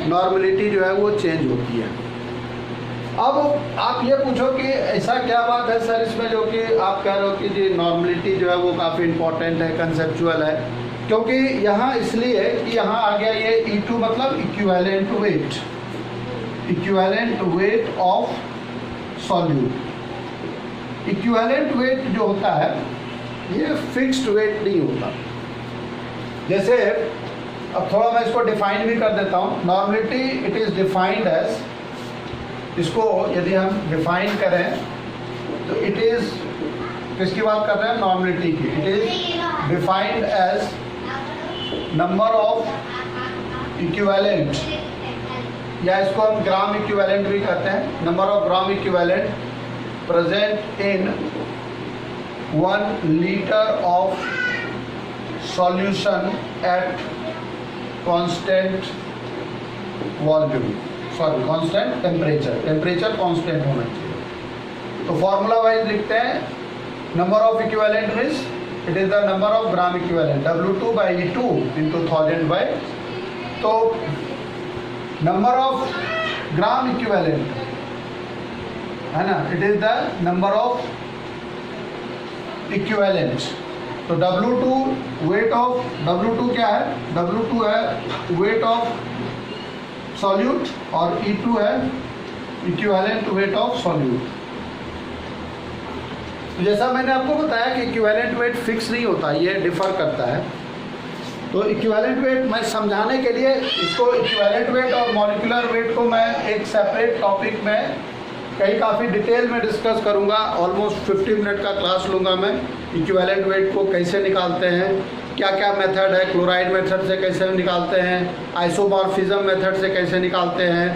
Speaker 1: नॉर्मलिटी जो है वो चेंज होती है। अब आप ये पूछो कि ऐसा क्या बात है सर इसमें जो कि आप कह रहे हो कि जी नॉर्मलिटी जो है वो काफ़ी इंपॉर्टेंट है, कंसेप्चुअल है, क्योंकि यहाँ इसलिए कि यहाँ आ गया ये E2 मतलब equivalent weight, equivalent weight of solute. Equivalent weight जो होता है ये फिक्स्ड वेट नहीं होता। जैसे अब थोड़ा मैं इसको डिफाइन भी कर देता हूँ। Normality it is defined as, इसको यदि हम डिफाइन करें तो इट इज़, किसकी बात कर रहे हैं? नॉर्मलिटी की। It is defined as number of equivalent, या इसको हम ग्राम इक्विवेलेंट भी कहते हैं, number of gram equivalent present in 1 litre of solution at constant volume, sorry constant temperature, temperature constant होना चाहिए। तो फॉर्मूला वाइज लिखते हैं, number of equivalent means it is the number of gram equivalent, W2 by E2 into 1000 by, तो number of gram equivalent है ना, it is the number of equivalent. तो W2 weight of, W2 क्या है? W2 है weight of solute और E2 है equivalent weight of solute. जैसा मैंने आपको बताया कि इक्विवेलेंट वेट फिक्स नहीं होता, ये डिफर करता है। तो इक्विवेलेंट वेट मैं समझाने के लिए इसको, इक्विवेलेंट वेट और मॉलिक्यूलर वेट को मैं एक सेपरेट टॉपिक में कहीं काफ़ी डिटेल में डिस्कस करूंगा। ऑलमोस्ट 50 मिनट का क्लास लूँगा मैं। इक्विवेलेंट वेट को कैसे निकालते हैं, क्या क्या मेथड है, क्लोराइड मेथड से कैसे निकालते हैं, आइसोमॉर्फिज्म मेथड से कैसे निकालते हैं,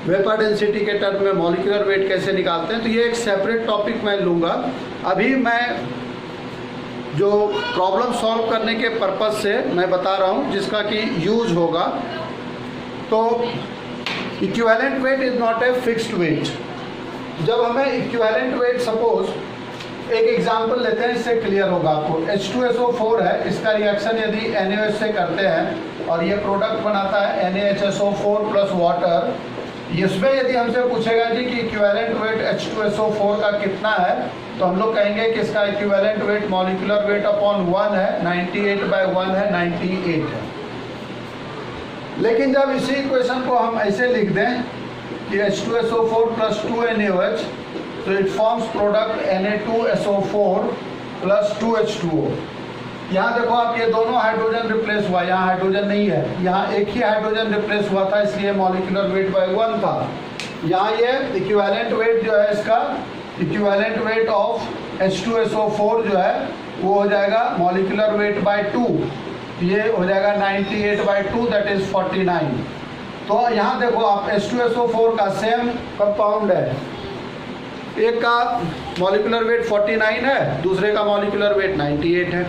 Speaker 1: वेपर डेंसिटी के टर्म में मॉलिक्यूलर वेट कैसे निकालते हैं। तो ये एक सेपरेट टॉपिक मैं लूँगा। अभी मैं जो प्रॉब्लम सॉल्व करने के पर्पज़ से मैं बता रहा हूँ जिसका कि यूज़ होगा। तो equivalent weight is not a fixed weight. जब हमें इक्विवेलेंट वेट, सपोज एक एग्जांपल लेते हैं, इससे क्लियर होगा आपको। H2SO4 है, इसका रिएक्शन यदि NaOH से करते हैं और ये प्रोडक्ट बनाता है NaHSO4 प्लस वाटर। इसमें यदि हमसे पूछेगा जी कि इक्विवेलेंट वेट H2SO4 का कितना है, तो हम लोग कहेंगे कि इसका equivalent weight molecular weight upon 1 है, 98/1 है, 98 है। लेकिन जब इसी इक्वेशन को हम ऐसे लिख दें कि H2SO4 प्लस 2NaOH, तो it forms product Na2SO4 plus 2H2O। यहाँ देखो आप, ये दोनों हाइड्रोजन रिप्लेस हुआ, यहाँ हाइड्रोजन नहीं है, यहाँ एक ही हाइड्रोजन रिप्लेस हुआ था, इसलिए मॉलिक्यूलर वेट बाय 1 था। यहाँ ये इक्विवेलेंट वेट जो है, इसका इक्विवेलेंट वेट ऑफ H2SO4 जो है वो हो जाएगा मॉलिक्यूलर वेट बाय 2, ये हो जाएगा 98/2, दैट इज 49। तो यहाँ देखो आप, H2SO4 का सेम कंपाउंड है, एक का मॉलिक्यूलर वेट 49 है, दूसरे का मॉलिक्यूलर वेट 98 है।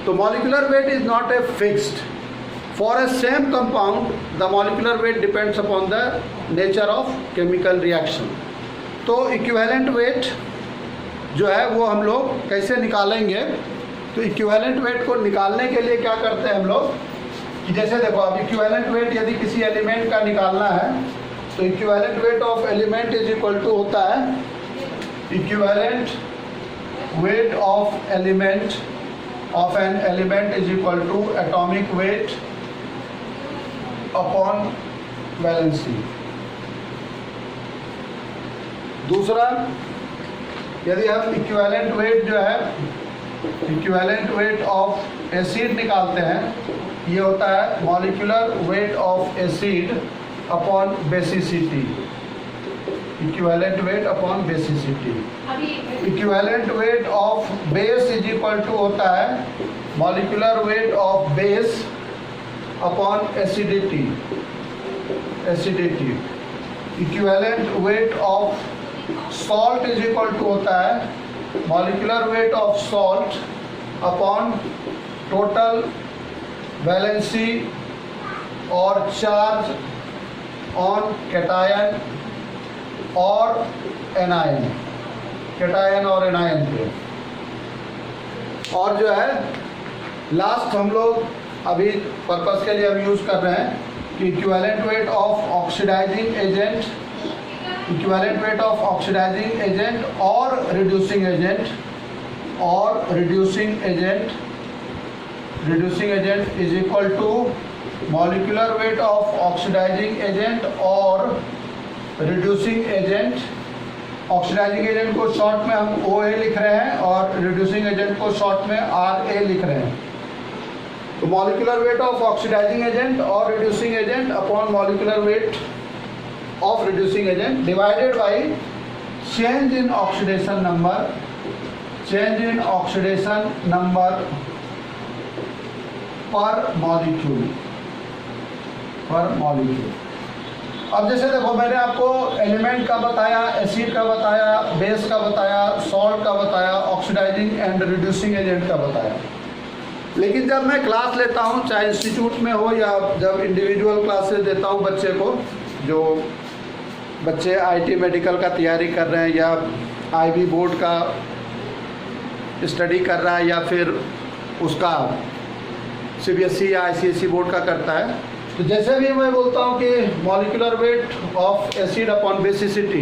Speaker 1: तो molecular wait is not a fixed. For a same compound the molecular weight depends upon the nature of chemical reaction. तो इक्विवेलेंट वेट जो है वो हम लोग कैसे निकालेंगे? तो इक्विवेलेंट वेट को निकालने के लिए क्या करते हैं हम लोग कि जैसे देखो, अब इक्विवेलेंट वेट यदि किसी एलिमेंट का निकालना है तो equivalent weight of element is equal to होता है equivalent weight of element of an element is equal to atomic weight upon valency. दूसरा, यदि हम इक्विवेलेंट वेट जो है, इक्विवेलेंट वेट ऑफ एसिड निकालते हैं, ये होता है molecular weight of acid upon basicity, equivalent weight upon basicity. Equivalent weight of base is equal to होता है molecular weight of base upon acidity, acidity. Equivalent weight of salt is equal to होता है molecular weight of salt upon total valency और charge on cation और anion, cation और anion पे। और जो है लास्ट हम लोग अभी पर्पस के लिए हम यूज़ कर रहे हैं कि equivalent weight of oxidising agent equivalent weight of oxidising agent और रिड्यूसिंग एजेंट, और reducing agent is equal to molecular weight of oxidising agent और रिड्यूसिंग एजेंट। ऑक्सीडाइजिंग एजेंट को शॉर्ट में हम OA लिख रहे हैं और रिड्यूसिंग एजेंट को शॉर्ट में RA लिख रहे हैं। तो molecular weight of oxidising agent और reducing agent upon molecular weight of reducing agent divided by change in oxidation number पर मॉलिक्यूल। अब जैसे देखो, मैंने आपको एलिमेंट का बताया, एसिड का बताया, बेस का बताया, सॉल्ट का बताया, ऑक्सीडाइजिंग एंड रिड्यूसिंग एजेंट का बताया। लेकिन जब मैं क्लास लेता हूँ, चाहे इंस्टीट्यूट में हो या जब इंडिविजुअल क्लासेस देता हूँ बच्चे को, जो बच्चे IT मेडिकल का तैयारी कर रहे हैं या IB बोर्ड का स्टडी कर रहा है या फिर उसका CBSE या ICSE बोर्ड का करता है, तो जैसे भी मैं बोलता हूँ कि molecular weight of acid upon basicity,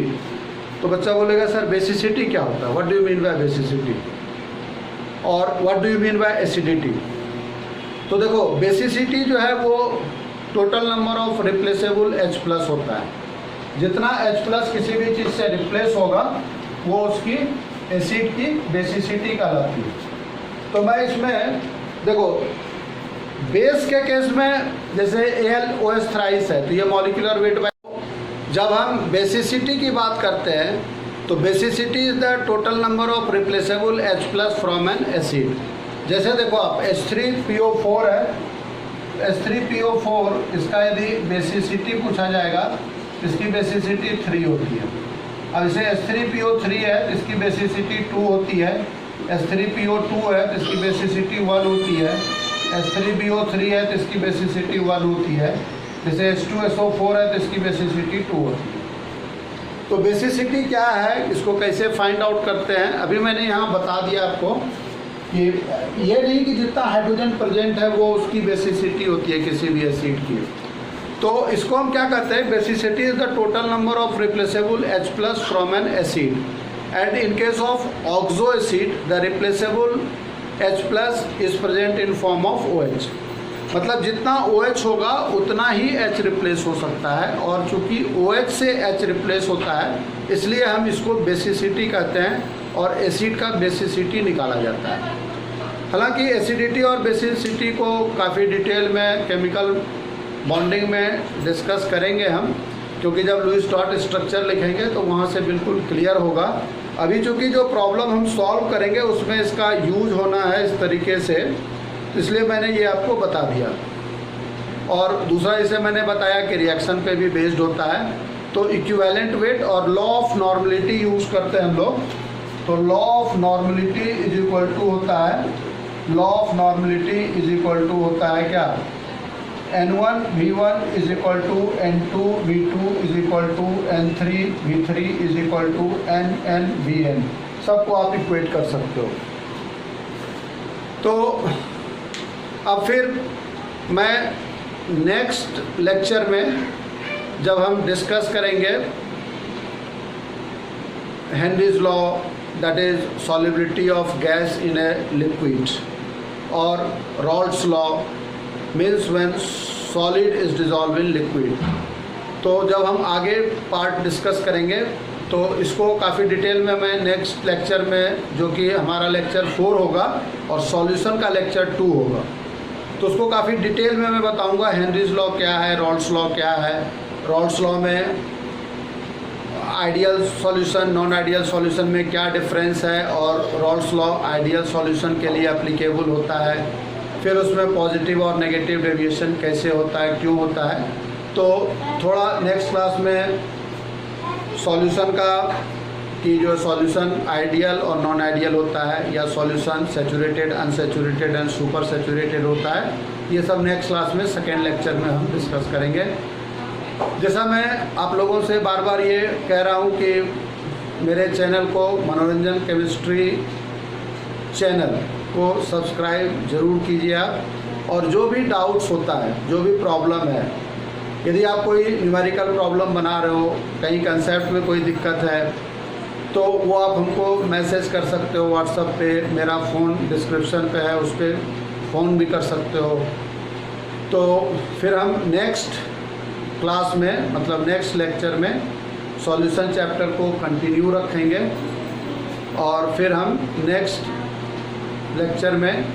Speaker 1: तो बच्चा बोलेगा सर बेसिसिटी क्या होता है, what do you mean by basicity और what do you mean by acidity. तो देखो, बेसिसिटी जो है वो total number of replaceable H+ होता है। जितना H+ किसी भी चीज़ से रिप्लेस होगा वो उसकी एसिड की बेसिसिटी कहलाती है। तो मैं इसमें देखो, बेस के केस में जैसे AlOH थ्राइस है, तो ये मॉलिक्यूलर वेट बाय। जब हम बेसिसिटी की बात करते हैं तो basicity is the total number of replaceable H+ from N acid. जैसे देखो आप H3PO4 है, H3PO4 इसका यदि बेसिसिटी पूछा जाएगा, इसकी बेसिसिटी 3 होती है। अब इसे H3PO3 है, इसकी बेसिसिटी 2 होती है। H3PO2 है तो इसकी बेसिसिटी 1 होती है। H3PO3 है तो इसकी बेसिसिटी 1 होती है। जैसे H2SO4 है तो इसकी बेसिसिटी 2 होती है। तो बेसिसिटी क्या है, इसको कैसे फाइंड आउट करते हैं, अभी मैंने यहाँ बता दिया आपको कि ये नहीं कि जितना हाइड्रोजन प्रेजेंट है वो उसकी बेसिसिटी होती है किसी भी एसिड की। तो इसको हम क्या कहते हैं, basicity is the total number of replaceable H+ from N acid and in case of oxo acid the replaceable H+ is present in form of OH। मतलब जितना OH होगा उतना ही H रिप्लेस हो सकता है, और चूंकि OH से H रिप्लेस होता है इसलिए हम इसको बेसिसिटी कहते हैं और एसिड का बेसिसिटी निकाला जाता है। हालांकि एसिडिटी और बेसिसिटी को काफ़ी डिटेल में केमिकल बॉन्डिंग में डिस्कस करेंगे हम, क्योंकि जब लुईस डॉट स्ट्रक्चर लिखेंगे तो वहाँ से बिल्कुल क्लियर होगा। अभी चूँकि जो प्रॉब्लम हम सॉल्व करेंगे उसमें इसका यूज होना है इस तरीके से, इसलिए मैंने ये आपको बता दिया। और दूसरा इसे मैंने बताया कि रिएक्शन पे भी बेस्ड होता है। तो इक्विवेलेंट वेट और लॉ ऑफ नॉर्मलिटी यूज़ करते हैं हम लोग। तो law of normality is equal to होता है, law of normality is equal to होता है क्या, N1 V1 is equal to N2 V2 is equal to N3 V3 is equal to NN VN। सबको आप इक्वेट कर सकते हो। तो अब फिर मैं नेक्स्ट लेक्चर में जब हम डिस्कस करेंगे Henry's law, that is solubility of gas in a liquid, और Raoult's law means when solid is dissolve in liquid. तो जब हम आगे पार्ट डिस्कस करेंगे तो इसको काफ़ी डिटेल में मैं नेक्स्ट लेक्चर में, जो कि हमारा लेक्चर 4 होगा और सॉल्यूशन का लेक्चर 2 होगा, तो उसको काफ़ी डिटेल में मैं बताऊंगा हेनरीज लॉ क्या है, रॉल्ड्स लॉ क्या है, रॉल्ड्स लॉ में ideal solution non ideal solution में क्या डिफरेंस है, और रॉल्ड्स लॉ आइडियल सॉल्यूशन के लिए एप्लीकेबल होता है, फिर उसमें पॉजिटिव और नेगेटिव डेविएशन कैसे होता है, क्यों होता है। तो थोड़ा नेक्स्ट क्लास में सॉल्यूशन का कि जो सॉल्यूशन आइडियल और नॉन आइडियल होता है, या solution saturated, unsaturated and super saturated होता है, ये सब नेक्स्ट क्लास में सेकेंड लेक्चर में हम डिस्कस करेंगे। जैसा मैं आप लोगों से बार बार ये कह रहा हूँ कि मेरे चैनल को, मनोरंजन केमिस्ट्री चैनल को सब्सक्राइब ज़रूर कीजिए आप, और जो भी डाउट्स होता है, जो भी प्रॉब्लम है, यदि आप कोई न्यूमेरिकल प्रॉब्लम बना रहे हो, कहीं कंसेप्ट में कोई दिक्कत है, तो वो आप हमको मैसेज कर सकते हो व्हाट्सएप पे। मेरा फ़ोन डिस्क्रिप्शन पे है, उस पर फ़ोन भी कर सकते हो। तो फिर हम नेक्स्ट क्लास में, मतलब नेक्स्ट लेक्चर में सॉल्यूशन चैप्टर को कंटिन्यू रखेंगे और फिर हम नेक्स्ट लेक्चर में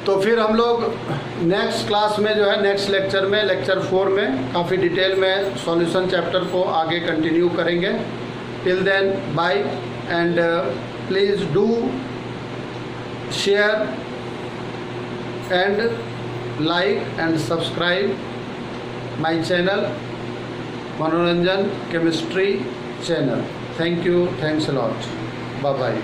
Speaker 1: तो फिर हम लोग नेक्स्ट क्लास में जो है, नेक्स्ट लेक्चर में, लेक्चर 4 में काफ़ी डिटेल में सॉल्यूशन चैप्टर को आगे कंटिन्यू करेंगे। Till then bye and please do share and like and subscribe my channel Manoranjan chemistry channel. Thank you, thanks a lot, bye bye.